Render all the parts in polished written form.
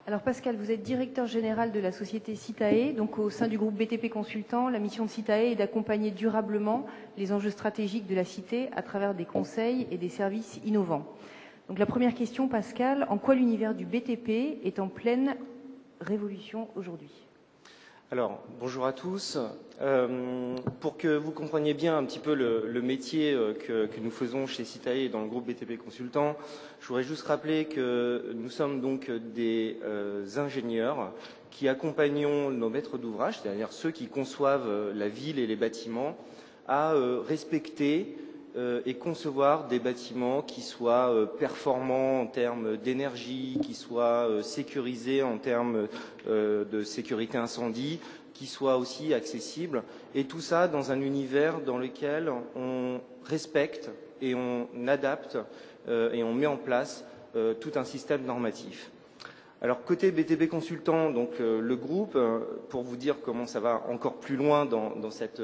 Alors Pascal, vous êtes directeur général de la société Citae, donc au sein du groupe BTP Consultant. La mission de Citae est d'accompagner durablement les enjeux stratégiques de la cité à travers des conseils et des services innovants. Donc la première question, Pascal, en quoi l'univers du BTP est en pleine révolution aujourd'hui ? Alors, bonjour à tous. Pour que vous compreniez bien un petit peu le métier que nous faisons chez Citae et dans le groupe BTP Consultant, je voudrais juste rappeler que nous sommes donc des ingénieurs qui accompagnons nos maîtres d'ouvrage, c'est-à-dire ceux qui conçoivent la ville et les bâtiments, à respecter et concevoir des bâtiments qui soient performants en termes d'énergie, qui soient sécurisés en termes de sécurité incendie, qui soient aussi accessibles, et tout ça dans un univers dans lequel on respecte et on adapte et on met en place tout un système normatif. Alors côté BTP Consultant, donc le groupe, pour vous dire comment ça va encore plus loin dans cette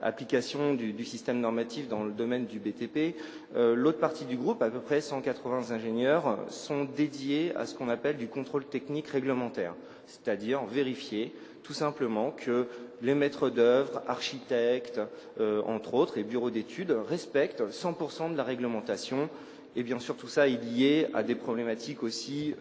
application du système normatif dans le domaine du BTP, l'autre partie du groupe, à peu près 180 ingénieurs, sont dédiés à ce qu'on appelle du contrôle technique réglementaire, c'est-à-dire vérifier tout simplement que les maîtres d'œuvre, architectes, entre autres, et bureaux d'études respectent 100% de la réglementation. Et bien sûr, tout ça est lié à des problématiques aussi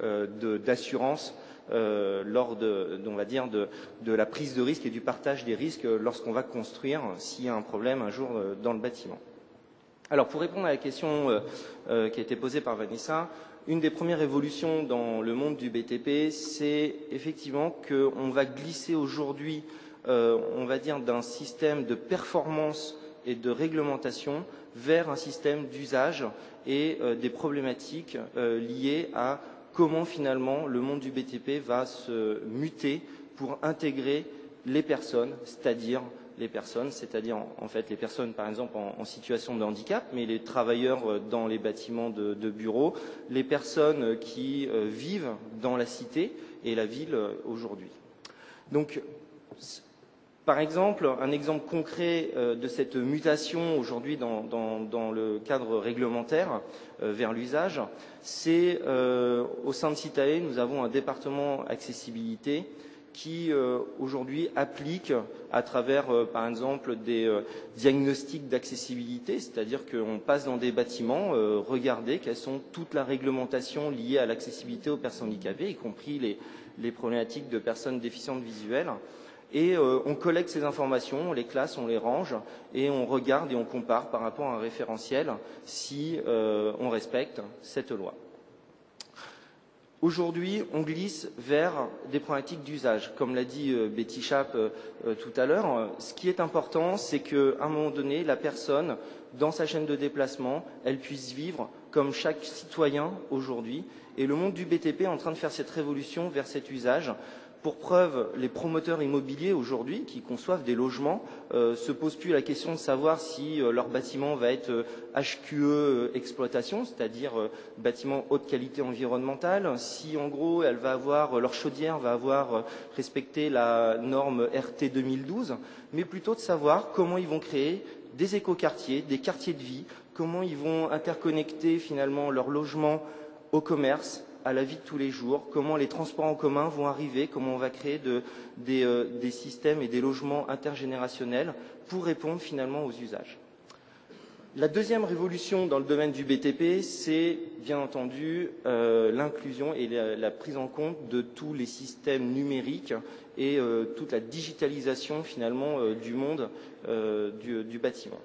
d'assurance lors on va dire, de la prise de risque et du partage des risques lorsqu'on va construire, s'il y a un problème un jour dans le bâtiment. Alors, pour répondre à la question qui a été posée par Vanessa, une des premières évolutions dans le monde du BTP, c'est effectivement qu'on va glisser aujourd'hui, on va dire, d'un système de performance et de réglementation vers un système d'usage et des problématiques liées à comment finalement le monde du BTP va se muter pour intégrer les personnes, c'est-à-dire en fait les personnes par exemple en situation de handicap, mais les travailleurs dans les bâtiments de bureaux, les personnes qui vivent dans la cité et la ville aujourd'hui. Donc, par exemple, un exemple concret de cette mutation aujourd'hui dans le cadre réglementaire vers l'usage, c'est au sein de Citae, nous avons un département accessibilité qui aujourd'hui applique à travers par exemple des diagnostics d'accessibilité, c'est-à-dire qu'on passe dans des bâtiments, regarder quelles sont toute la réglementation liée à l'accessibilité aux personnes handicapées, y compris les problématiques de personnes déficientes visuelles. Et on collecte ces informations, on les classe, on les range et on regarde et on compare par rapport à un référentiel si on respecte cette loi. Aujourd'hui, on glisse vers des problématiques d'usage. Comme l'a dit Betty Schaap tout à l'heure, ce qui est important, c'est qu'à un moment donné, la personne, dans sa chaîne de déplacement, elle puisse vivre comme chaque citoyen aujourd'hui. Et le monde du BTP est en train de faire cette révolution vers cet usage. Pour preuve, les promoteurs immobiliers aujourd'hui qui conçoivent des logements se posent plus la question de savoir si leur bâtiment va être HQE exploitation, c'est-à-dire bâtiment haute qualité environnementale, si en gros leur chaudière va avoir respecté la norme RT 2012, mais plutôt de savoir comment ils vont créer des écoquartiers, des quartiers de vie, comment ils vont interconnecter finalement leur logement au commerce, à la vie de tous les jours, comment les transports en commun vont arriver, comment on va créer des systèmes et des logements intergénérationnels pour répondre finalement aux usages. La deuxième révolution dans le domaine du BTP, c'est bien entendu l'inclusion et la prise en compte de tous les systèmes numériques et toute la digitalisation finalement du monde du bâtiment.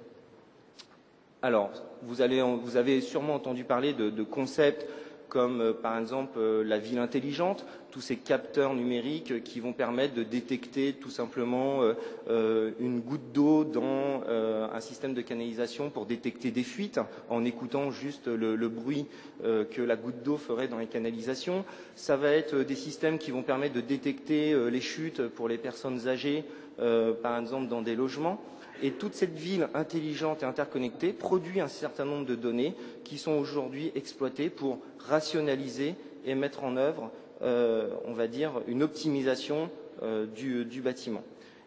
Alors, vous avez sûrement entendu parler de concepts comme par exemple la ville intelligente, tous ces capteurs numériques qui vont permettre de détecter tout simplement une goutte d'eau dans un système de canalisation pour détecter des fuites en écoutant juste le bruit que la goutte d'eau ferait dans les canalisations. Ça va être des systèmes qui vont permettre de détecter les chutes pour les personnes âgées, par exemple dans des logements. Et toute cette ville intelligente et interconnectée produit un certain nombre de données qui sont aujourd'hui exploitées pour rationaliser et mettre en œuvre, on va dire, une optimisation du bâtiment.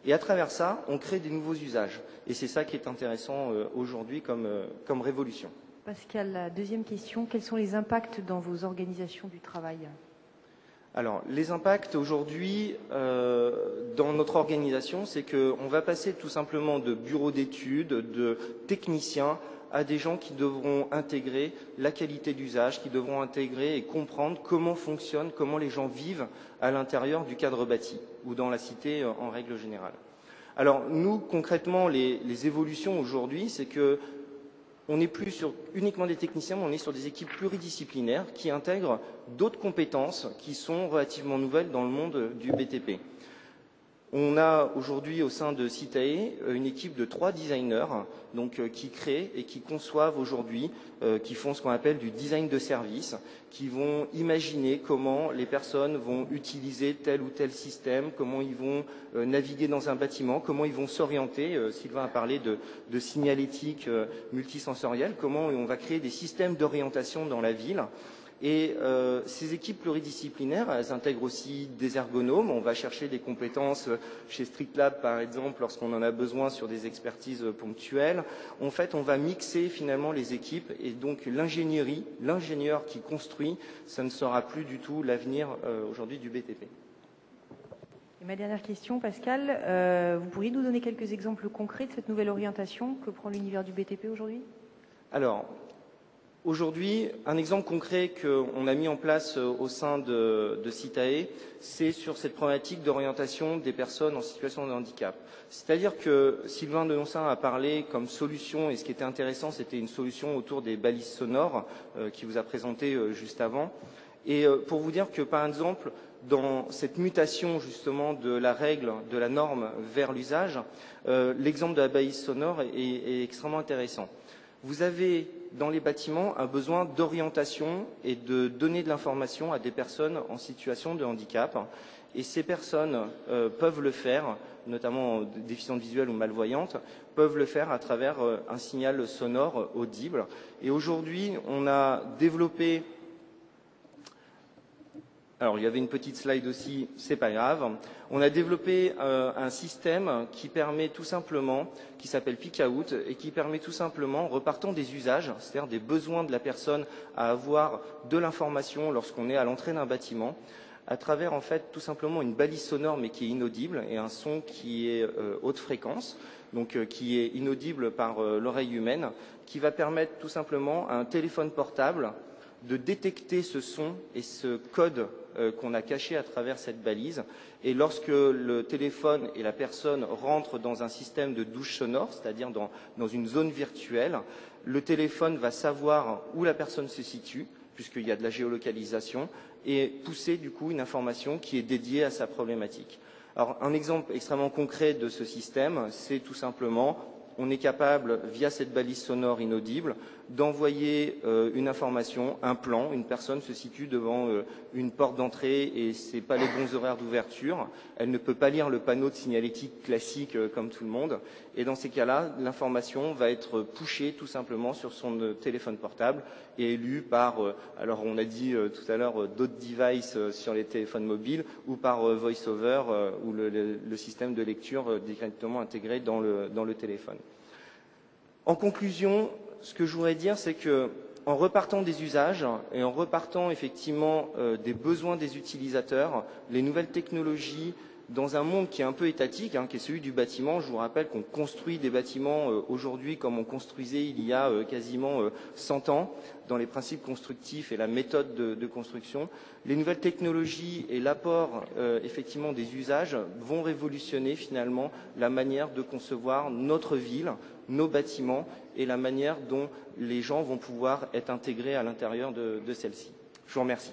Et à travers ça, on crée des nouveaux usages. Et c'est ça qui est intéressant aujourd'hui comme révolution. Pascal, la deuxième question, quels sont les impacts dans vos organisations du travail ? Alors, les impacts aujourd'hui dans notre organisation, c'est qu'on va passer tout simplement de bureaux d'études, de techniciens, à des gens qui devront intégrer la qualité d'usage, qui devront intégrer et comprendre comment fonctionne, comment les gens vivent à l'intérieur du cadre bâti ou dans la cité en règle générale. Alors, nous, concrètement, les évolutions aujourd'hui, c'est que on n'est plus sur uniquement des techniciens, mais on est sur des équipes pluridisciplinaires qui intègrent d'autres compétences qui sont relativement nouvelles dans le monde du BTP. On a aujourd'hui au sein de Citae une équipe de 3 designers qui créent et qui conçoivent aujourd'hui, qui font ce qu'on appelle du design de service, qui vont imaginer comment les personnes vont utiliser tel ou tel système, comment ils vont naviguer dans un bâtiment, comment ils vont s'orienter. Sylvain a parlé de signalétique multisensorielle, comment on va créer des systèmes d'orientation dans la ville. Et ces équipes pluridisciplinaires, elles intègrent aussi des ergonomes. On va chercher des compétences chez StreetLab, par exemple, lorsqu'on en a besoin sur des expertises ponctuelles. En fait, on va mixer finalement les équipes et donc l'ingénierie, l'ingénieur qui construit, ça ne sera plus du tout l'avenir aujourd'hui du BTP. Et ma dernière question, Pascal, vous pourriez nous donner quelques exemples concrets de cette nouvelle orientation que prend l'univers du BTP aujourd'hui ? Alors, aujourd'hui, un exemple concret qu'on a mis en place au sein de Citae, c'est sur cette problématique d'orientation des personnes en situation de handicap. C'est-à-dire que Sylvain Denoncin a parlé comme solution, et ce qui était intéressant, c'était une solution autour des balises sonores qu'il vous a présenté juste avant. Et pour vous dire que, par exemple, dans cette mutation justement de la règle, de la norme vers l'usage, l'exemple de la balise sonore est extrêmement intéressant. Vous avez dans les bâtiments un besoin d'orientation et de donner de l'information à des personnes en situation de handicap. Et ces personnes peuvent le faire, notamment déficientes visuelles ou malvoyantes, peuvent le faire à travers un signal sonore audible. Et aujourd'hui, on a développé... Alors, il y avait une petite slide aussi, c'est pas grave. On a développé un système qui permet tout simplement, qui s'appelle Pick-out, et qui permet tout simplement, repartant des usages, c'est-à-dire des besoins de la personne à avoir de l'information lorsqu'on est à l'entrée d'un bâtiment, à travers en fait tout simplement une balise sonore mais qui est inaudible et un son qui est haute fréquence, donc qui est inaudible par l'oreille humaine, qui va permettre tout simplement à un téléphone portable de détecter ce son et ce code qu'on a caché à travers cette balise. Et lorsque le téléphone et la personne rentrent dans un système de douche sonore, c'est-à-dire dans une zone virtuelle, le téléphone va savoir où la personne se situe, puisqu'il y a de la géolocalisation, et pousser du coup une information qui est dédiée à sa problématique. Alors, un exemple extrêmement concret de ce système, c'est tout simplement, on est capable, via cette balise sonore inaudible, d'envoyer une information, un plan. Une personne se situe devant une porte d'entrée et ce n'est pas les bons horaires d'ouverture. Elle ne peut pas lire le panneau de signalétique classique comme tout le monde. Et dans ces cas-là, l'information va être pushée tout simplement sur son téléphone portable et lue par, alors on a dit tout à l'heure, d'autres devices sur les téléphones mobiles ou par VoiceOver ou le système de lecture directement intégré dans le téléphone. En conclusion, ce que je voudrais dire, c'est que en repartant des usages et en repartant effectivement des besoins des utilisateurs, les nouvelles technologies, dans un monde qui est un peu étatique, qui est celui du bâtiment, je vous rappelle qu'on construit des bâtiments aujourd'hui comme on construisait il y a quasiment 100 ans, dans les principes constructifs et la méthode de construction. Les nouvelles technologies et l'apport effectivement des usages vont révolutionner finalement la manière de concevoir notre ville, nos bâtiments et la manière dont les gens vont pouvoir être intégrés à l'intérieur de celle-ci. Je vous remercie.